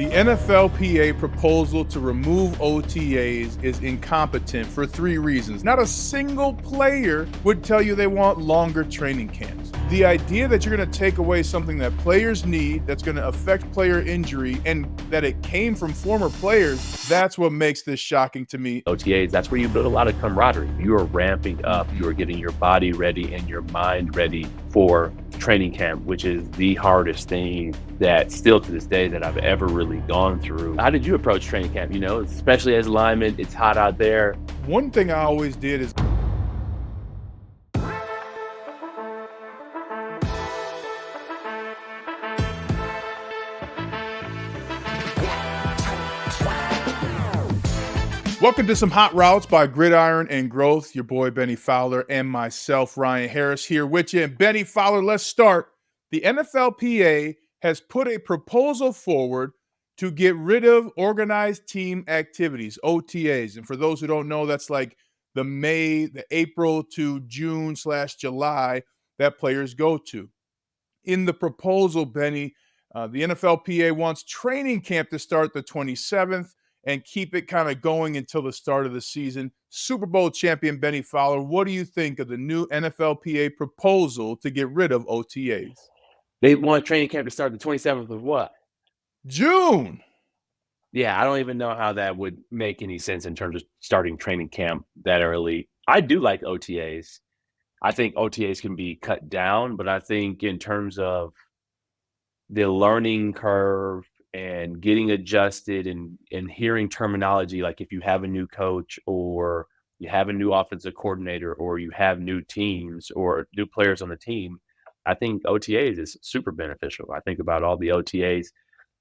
The NFLPA proposal to remove OTAs is incompetent for three reasons. Not a single player would tell you they want longer training camps. The idea that you're going to take away something that players need, that's going to affect player injury, and that it came from former players, that's what makes this shocking to me. OTAs, that's where you build a lot of camaraderie. You are ramping up, you are getting your body ready and your mind ready for training camp, which is the hardest thing that still to this day that I've ever really gone through. How did you approach training camp? Especially as a lineman, it's hot out there. One thing I always did is welcome to some Hot Routes by Gridiron and Growth. Your boy Benny Fowler and myself, Ryan Harris, here with you. And Benny Fowler, let's start. The NFLPA has put a proposal forward to get rid of organized team activities, OTAs. And for those who don't know, that's like the April to June/July that players go to. In the proposal, Benny, the NFLPA wants training camp to start the 27th and keep it kind of going until the start of the season. Super Bowl champion Benny Fowler, what do you think of the new NFLPA proposal to get rid of OTAs? They want training camp to start the 27th of what? June. Yeah, I don't even know how that would make any sense in terms of starting training camp that early. I do like OTAs. I think OTAs can be cut down, but I think in terms of the learning curve and getting adjusted and hearing terminology, like if you have a new coach or you have a new offensive coordinator or you have new teams or new players on the team, I think OTAs is super beneficial. I think about all the OTAs.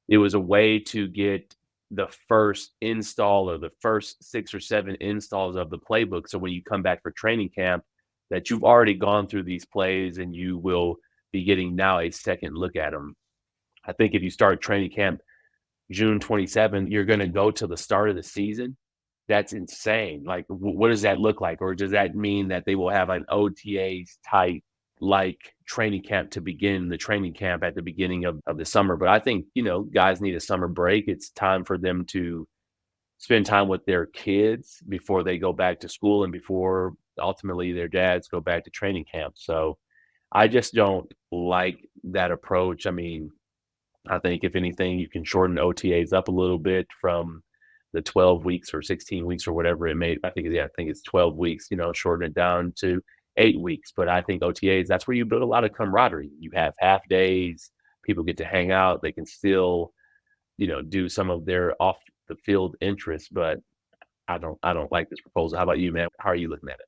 It was a way to get the first install or the first 6 or 7 installs of the playbook. So when you come back for training camp, that you've already gone through these plays and you will be getting now a second look at them. I think if you start training camp June 27th, you're going to go to the start of the season. That's insane. Like, what does that look like? Or does that mean that they will have an OTAs type like training camp to begin the training camp at the beginning of the summer? But I think, guys need a summer break. It's time for them to spend time with their kids before they go back to school and before ultimately their dads go back to training camp. So I just don't like that approach. I think if anything, you can shorten OTAs up a little bit from the 12 weeks or 16 weeks or whatever it may. I think it's 12 weeks, shorten it down to 8 weeks. But I think OTAs, that's where you build a lot of camaraderie. You have half days, people get to hang out, they can still, do some of their off the field interests. But I don't like this proposal. How about you, man? How are you looking at it?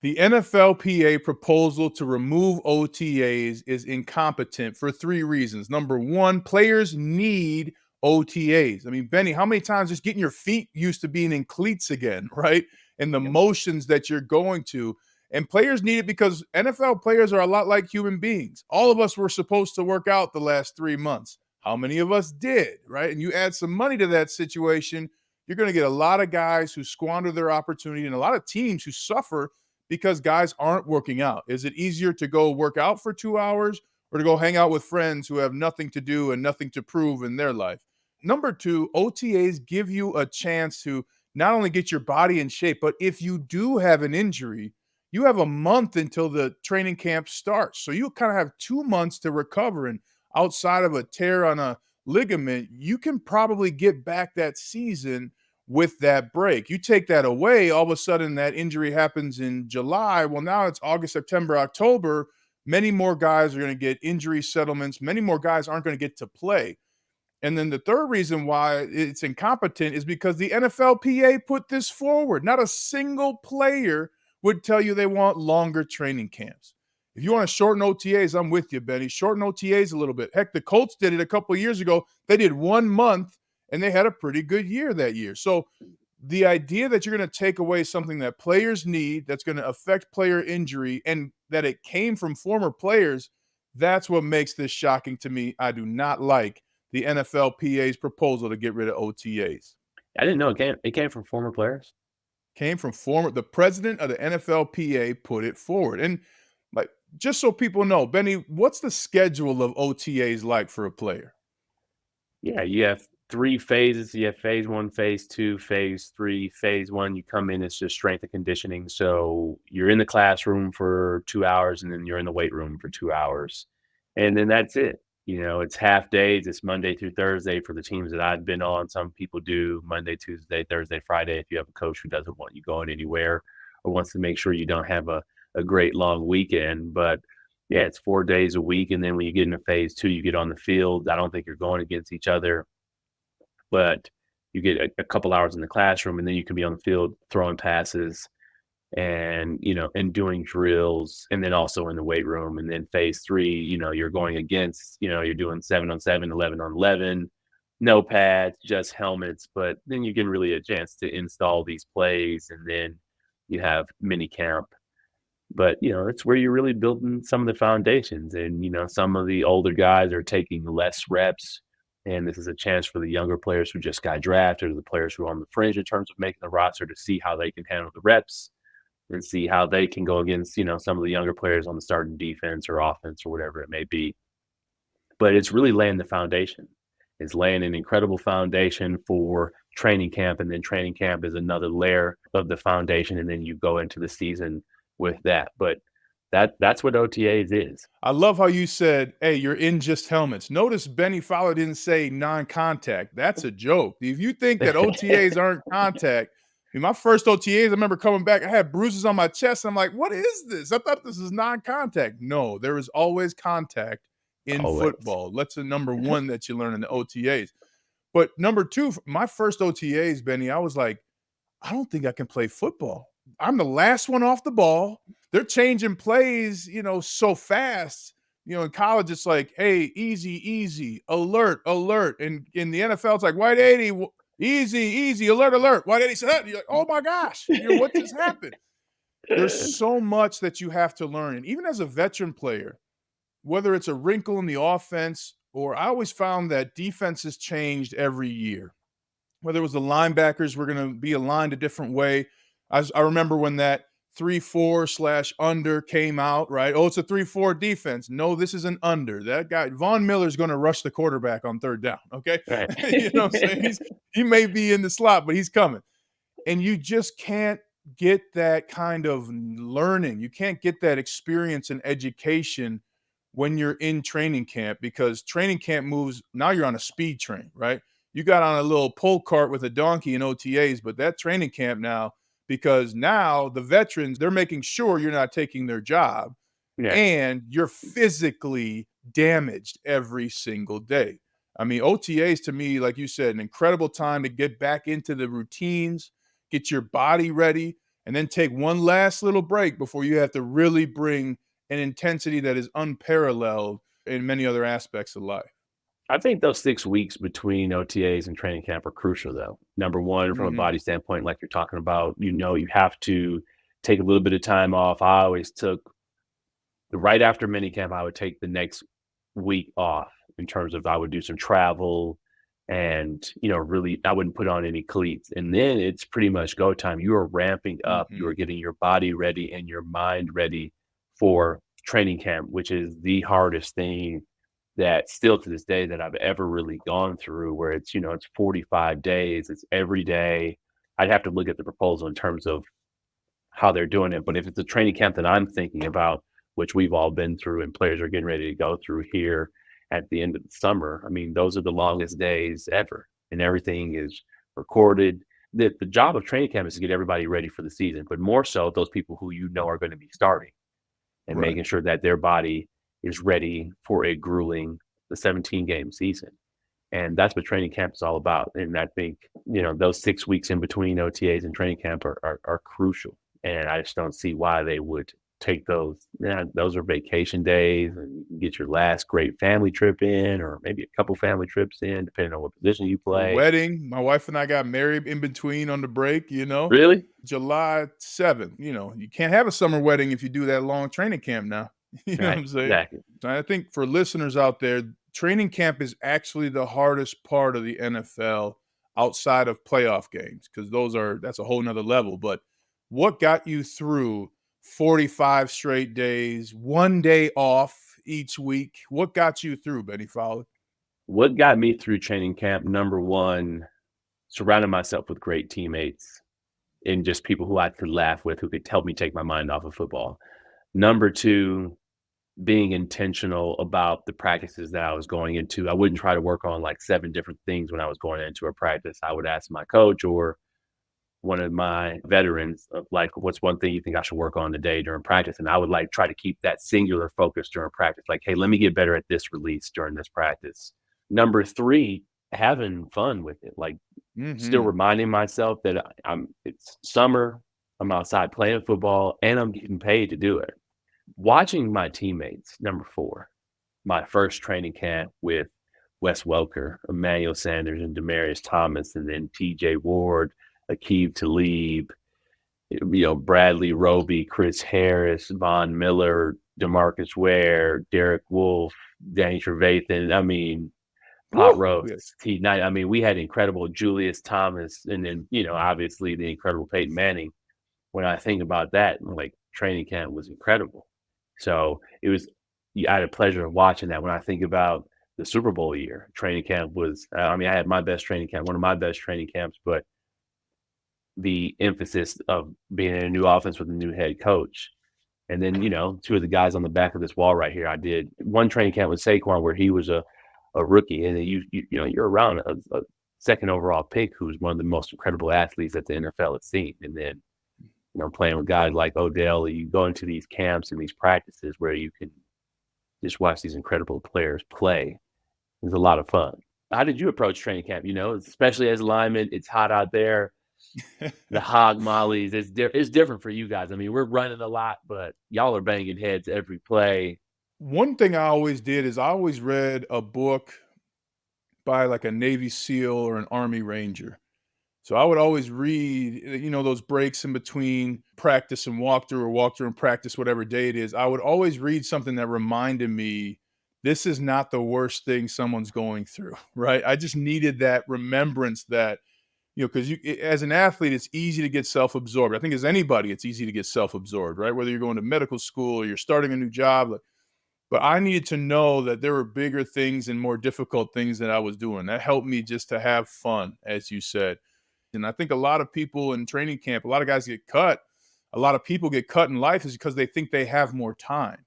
The NFLPA proposal to remove OTAs is incompetent for three reasons. Number one, players need OTAs. Benny, how many times just getting your feet used to being in cleats again, right? And the motions that you're going to. And players need it because NFL players are a lot like human beings. All of us were supposed to work out the last 3 months. How many of us did, right? And you add some money to that situation, you're going to get a lot of guys who squander their opportunity and a lot of teams who suffer because guys aren't working out. Is it easier to go work out for 2 hours or to go hang out with friends who have nothing to do and nothing to prove in their life? Number two, OTAs give you a chance to not only get your body in shape, but if you do have an injury, you have a month until the training camp starts. So you kind of have 2 months to recover. And outside of a tear on a ligament, you can probably get back that season with that break. You take that away, all of a sudden that injury happens in July. Well, now it's August, September, October. Many more guys are going to get injury settlements. Many more guys aren't going to get to play. And then the third reason why it's incompetent is because the NFLPA put this forward. Not a single player would tell you they want longer training camps. If you want to shorten OTAs, I'm with you, Benny. Shorten OTAs a little bit. Heck, the Colts did it a couple of years ago. They did 1 month, and they had a pretty good year that year. So the idea that you're going to take away something that players need, that's going to affect player injury, and that it came from former players, that's what makes this shocking to me. I do not like the NFLPA's proposal to get rid of OTAs. I didn't know it came from former players. Came from the president of the NFLPA put it forward. And just so people know, Benny, what's the schedule of OTAs like for a player? Yeah, you have 3 phases. You have phase 1, phase 2, phase 3. Phase 1, you come in, it's just strength and conditioning. So you're in the classroom for 2 hours, and then you're in the weight room for 2 hours. And then that's it. It's half days. It's Monday through Thursday for the teams that I've been on. Some people do Monday, Tuesday, Thursday, Friday if you have a coach who doesn't want you going anywhere or wants to make sure you don't have a great long weekend. But yeah, it's 4 days a week. And then when you get into phase 2, you get on the field. I don't think you're going against each other, but you get a couple hours in the classroom, and then you can be on the field throwing passes and doing drills, and then also in the weight room. And then phase 3, you're going against, you're doing 7-on-7, 11-on-11, no pads, just helmets. But then you get really a chance to install these plays, and then you have mini camp. But, it's where you're really building some of the foundations, and, some of the older guys are taking less reps, and this is a chance for the younger players who just got drafted or the players who are on the fringe in terms of making the roster to see how they can handle the reps and see how they can go against, some of the younger players on the starting defense or offense or whatever it may be. But it's really laying the foundation. It's laying an incredible foundation for training camp, and then training camp is another layer of the foundation, and then you go into the season with that. But that's what OTAs is. I love how you said, "Hey, you're in just helmets." Notice Benny Fowler didn't say non-contact. That's a joke. If you think that OTAs aren't contact, my first OTAs, I remember coming back, I had bruises on my chest. I'm like, "What is this? I thought this is non-contact." No, there is always contact in Always. football. That's the number one that you learn in the OTAs. But number two, my first OTAs, Benny, I was like, I don't think I can play football. I'm the last one off the ball. They're changing plays, so fast. In college, it's like, hey, easy, easy, alert, alert. And in the NFL, it's like, white 80, easy, easy, alert, alert, white 80. You're like, oh my gosh, what just happened? There's so much that you have to learn. And even as a veteran player, whether it's a wrinkle in the offense, or I always found that defenses changed every year. Whether it was the linebackers were going to be aligned a different way. I remember when that 3-4/under came out, right? Oh, it's a 3-4 defense. No, this is an under. That guy, Von Miller's going to rush the quarterback on third down, okay? Right. You know what I'm saying? He may be in the slot, but he's coming. And you just can't get that kind of learning. You can't get that experience and education when you're in training camp, because training camp moves. Now you're on a speed train, right? You got on a little pull cart with a donkey in OTAs, but that training camp now, because now the veterans, they're making sure you're not taking their job, Yeah. and you're physically damaged every single day. I mean, OTAs to me, like you said, an incredible time to get back into the routines, get your body ready, and then take one last little break before you have to really bring an intensity that is unparalleled in many other aspects of life. I think those 6 weeks between OTAs and training camp are crucial, though. Number 1, from a Mhm. body standpoint, like you're talking about, you have to take a little bit of time off. I always took right after minicamp, I would take the next week off in terms of I would do some travel and, really I wouldn't put on any cleats. And then it's pretty much go time. You are ramping up. You Mhm. are getting your body ready and your mind ready for training camp, which is the hardest thing that still to this day that I've ever really gone through, where it's 45 days, it's every day. I'd have to look at the proposal in terms of how they're doing it. But if it's a training camp that I'm thinking about, which we've all been through and players are getting ready to go through here at the end of the summer, I mean, those are the longest days ever, and everything is recorded. The job of training camp is to get everybody ready for the season, but more so those people who are going to be starting and Right. making sure that their body is ready for the 17-game season. And that's what training camp is all about. And I think, those 6 weeks in between OTAs and training camp are crucial. And I just don't see why they would take those. Yeah, those are vacation days, and you can get your last great family trip in, or maybe a couple family trips in, depending on what position you A play. wedding. My wife and I got married in between on the break. Really? July 7th. You can't have a summer wedding if you do that long training camp now. You know what Right. I'm saying? Exactly. So I think for listeners out there, training camp is actually the hardest part of the NFL outside of playoff games, because that's a whole nother level. But what got you through 45 straight days, one day off each week? What got you through, Benny Fowler? What got me through training camp, number one, surrounding myself with great teammates and just people who I could laugh with, who could help me take my mind off of football. Number two, being intentional about the practices that I was going into. I wouldn't try to work on like 7 different things when I was going into a practice. I would ask my coach or one of my veterans of like, what's one thing you think I should work on today during practice? And I would like try to keep that singular focus during practice. Like, hey, let me get better at this release during this practice. Number three, having fun with it. Like still reminding myself that it's summer, I'm outside playing football and I'm getting paid to do it. Watching my teammates, number four, my first training camp with Wes Welker, Emmanuel Sanders, and Demaryius Thomas, and then TJ Ward, Aqib Talib, Bradley Roby, Chris Harris, Von Miller, DeMarcus Ware, Derek Wolfe, Danny Trevathan. I mean, Pot Roast, T9. I mean, we had incredible Julius Thomas, and then, obviously the incredible Peyton Manning. When I think about that, like training camp was incredible. So I had a pleasure of watching that. When I think about the Super Bowl year, training camp was, I had my best training camp, one of my best training camps, but the emphasis of being in a new offense with a new head coach. And then, two of the guys on the back of this wall right here, I did one training camp with Saquon where he was a rookie, and you're around a second overall pick who's one of the most incredible athletes that the NFL has seen. And then, playing with guys like Odell, you go into these camps and these practices where you can just watch these incredible players play. It's a lot of fun. How did you approach training camp? Especially as a lineman, it's hot out there. The hog mollies, it's different for you guys. I mean, we're running a lot, but y'all are banging heads every play. One thing I always did is I always read a book by like a Navy SEAL or an Army Ranger. So I would always read, those breaks in between practice and walkthrough or walkthrough and practice, whatever day it is. I would always read something that reminded me, this is not the worst thing someone's going through, right? I just needed that remembrance that, because as an athlete, it's easy to get self-absorbed. I think as anybody, it's easy to get self-absorbed, right? Whether you're going to medical school or you're starting a new job. But I needed to know that there were bigger things and more difficult things that I was doing. That helped me just to have fun, as you said. And I think a lot of people in training camp, a lot of guys get cut. A lot of people get cut in life is because they think they have more time.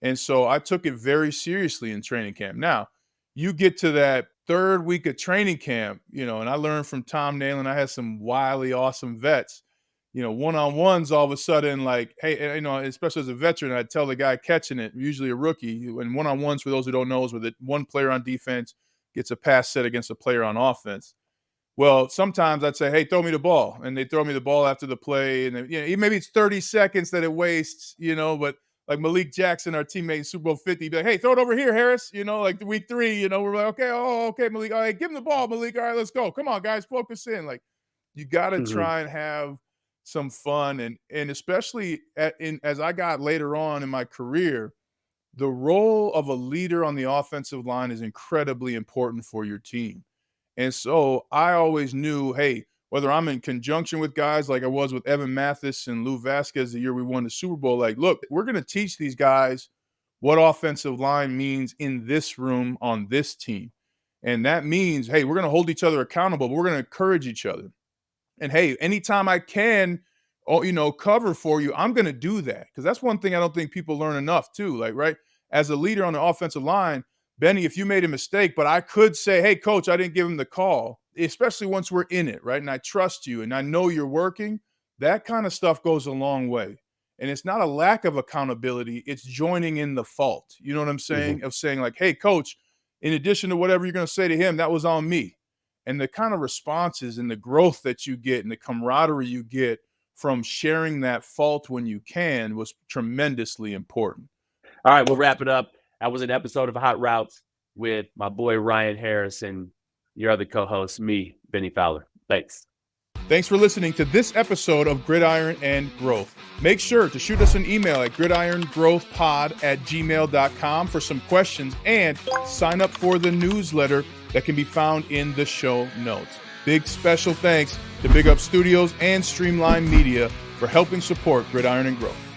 And so I took it very seriously in training camp. Now, you get to that third week of training camp, and I learned from Tom Nalen. I had some wildly awesome vets, one-on-ones all of a sudden, like, hey, especially as a veteran, I'd tell the guy catching it, usually a rookie, and one-on-ones, for those who don't know, is where the one player on defense gets a pass set against a player on offense. Well, sometimes I'd say, hey, throw me the ball. And they throw me the ball after the play. And maybe it's 30 seconds that it wastes, but like Malik Jackson, our teammate in Super Bowl 50, he'd be like, hey, throw it over here, Harris. Like week 3, we're like, okay, Malik. All right, give him the ball, Malik. All right, let's go. Come on, guys, focus in. Like, you got to try and have some fun. And especially as I got later on in my career, the role of a leader on the offensive line is incredibly important for your team. And so I always knew, hey, whether I'm in conjunction with guys like I was with Evan Mathis and Lou Vasquez the year we won the Super Bowl, like, look, we're going to teach these guys what offensive line means in this room on this team. And that means, hey, we're going to hold each other accountable, but we're going to encourage each other. And, hey, anytime I can, cover for you, I'm going to do that. Because that's one thing I don't think people learn enough too. Like, right, as a leader on the offensive line, Benny, if you made a mistake, but I could say, hey, coach, I didn't give him the call, especially once we're in it, right? And I trust you and I know you're working. That kind of stuff goes a long way. And it's not a lack of accountability. It's joining in the fault. You know what I'm saying? Of saying like, hey, coach, in addition to whatever you're going to say to him, that was on me. And the kind of responses and the growth that you get and the camaraderie you get from sharing that fault when you can was tremendously important. All right, we'll wrap it up. That was an episode of Hot Routes with my boy Ryan Harris and your other co-host, me, Benny Fowler. Thanks. Thanks for listening to this episode of Gridiron and Growth. Make sure to shoot us an email at gridirongrowthpod@gmail.com for some questions and sign up for the newsletter that can be found in the show notes. Big special thanks to Big Up Studios and Streamline Media for helping support Gridiron and Growth.